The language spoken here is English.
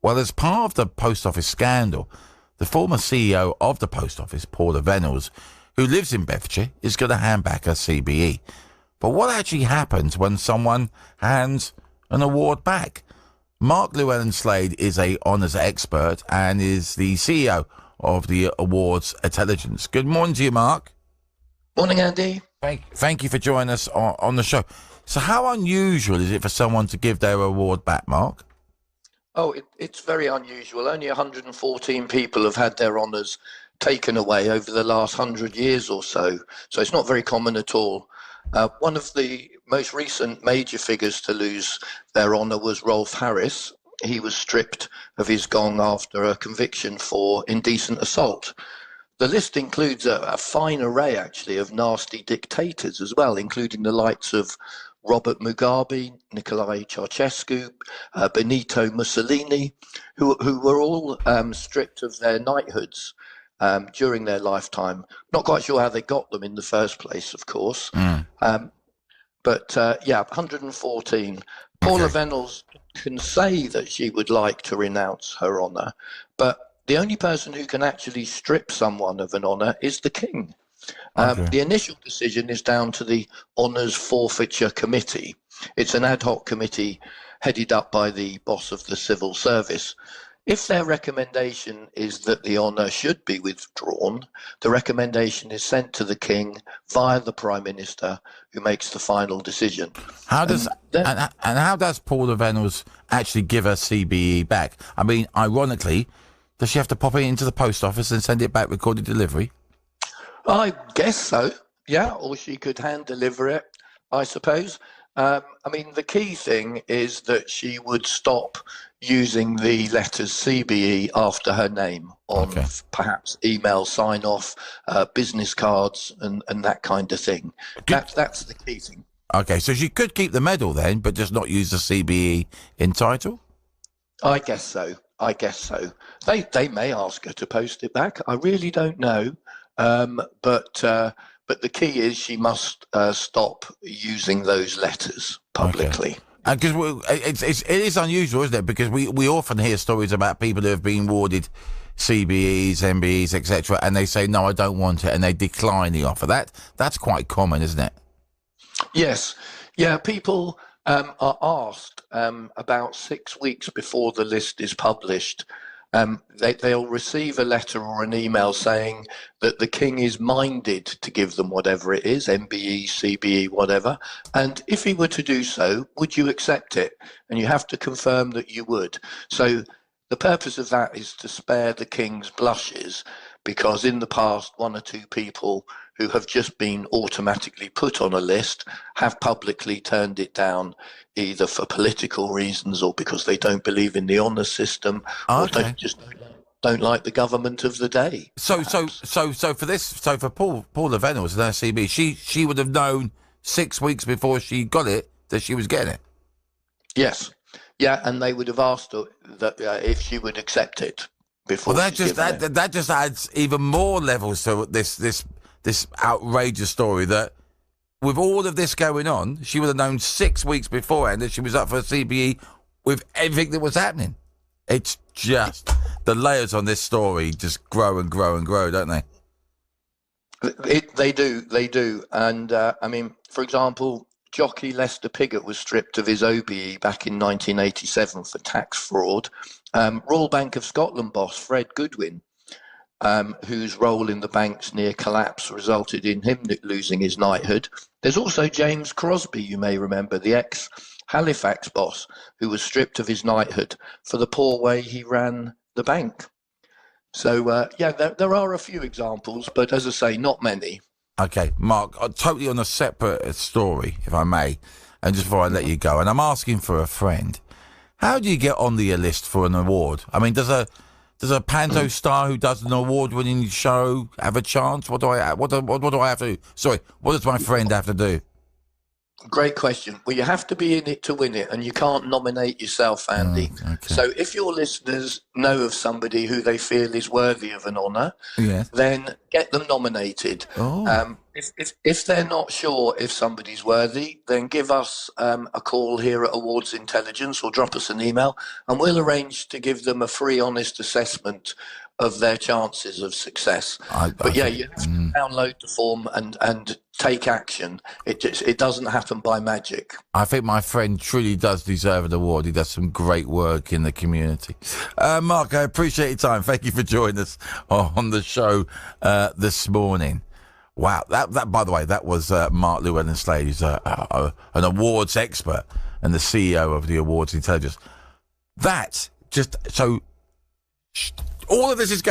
Well, as part of the post office scandal, the former CEO of the post office, Paula Venables, who lives in Bedfordshire, is going to hand back her CBE. But what actually happens when someone hands an award back? Mark Llewellyn-Slade is a honours expert and is the CEO of the awards intelligence. Good morning to you, Mark. Morning, Andy. Thank you for joining us on the show. So how unusual is it for someone to give their award back, Mark? Oh, it's very unusual. Only 114 people have had their honours taken away over the last 100 years or so. So it's not very common at all. One of the most recent major figures to lose their honour was Rolf Harris. He was stripped of his gong after a conviction for indecent assault. The list includes a fine array, actually, of nasty dictators as well, including the likes of Robert Mugabe, Nicolae Ceausescu, Benito Mussolini, who were all stripped of their knighthoods during their lifetime. Not quite sure how they got them in the first place, of course. But 114. Paula Venables can say that she would like to renounce her honour, but the only person who can actually strip someone of an honour is the king. The initial decision is down to the Honours Forfeiture Committee. It's an ad hoc committee headed up by the boss of the civil service. If their recommendation is that the honour should be withdrawn, the recommendation is sent to the king via the Prime Minister, who makes the final decision. How does Paula Venables actually give her CBE back? I mean, ironically, does she have to pop it into the post office and send it back recorded delivery? I guess so, yeah, or she could hand deliver it, I suppose. I mean, the key thing is that she would stop using the letters CBE after her name on perhaps email sign-off, business cards and that kind of thing. That's the key thing. Okay, so she could keep the medal then, but just not use the CBE in title? I guess so. They may ask her to post it back. I really don't know. But the key is she must stop using those letters publicly. Because it is unusual, isn't it? Because we often hear stories about people who have been awarded CBEs, MBEs, etc., and they say, no, I don't want it, and they decline the offer. That's quite common, isn't it? Yes. Yeah, people are asked about 6 weeks before the list is published. They'll receive a letter or an email saying that the king is minded to give them whatever it is, MBE, CBE, whatever. And if he were to do so, would you accept it? And you have to confirm that you would. So the purpose of that is to spare the king's blushes, because in the past, one or two people who have just been automatically put on a list have publicly turned it down, either for political reasons or because they don't believe in the honour system, or don't like the government of the day. So for Paula Venables and her CB, she would have known 6 weeks before she got it that she was getting it. Yes, yeah, and they would have asked her that if she would accept it before. Well, that just adds even more levels to this outrageous story, that with all of this going on, she would have known 6 weeks beforehand that she was up for a CBE with everything that was happening. It's just, the layers on this story just grow and grow and grow, don't they? They do. And I mean, for example, jockey Lester Piggott was stripped of his OBE back in 1987 for tax fraud. Royal Bank of Scotland boss Fred Goodwin, whose role in the bank's near collapse resulted in him losing his knighthood. There's also James Crosby, you may remember, the ex-Halifax boss, who was stripped of his knighthood for the poor way he ran the bank. So, there are a few examples, but as I say, not many. Okay, Mark, totally on a separate story, if I may, and just before I let you go, and I'm asking for a friend, how do you get on the list for an award? I mean, does a panto star who does an award-winning show have a chance? What do I have to do? Sorry, what does my friend have to do? Great question. Well, you have to be in it to win it, and you can't nominate yourself, Andy. Okay. So if your listeners know of somebody who they feel is worthy of an honour, Yes. then get them nominated. Oh. If they're not sure if somebody's worthy, then give us a call here at Awards Intelligence or drop us an email, and we'll arrange to give them a free, honest assessment of their chances of success. But yeah, you have to download the form and take action. It doesn't happen by magic. I think my friend truly does deserve an award. He does some great work in the community. Mark, I appreciate your time. Thank you for joining us on the show this morning. Wow, that by the way, that was Mark Llewellyn-Slade. He's an awards expert and the CEO of the Awards Intelligence. That just so all of this is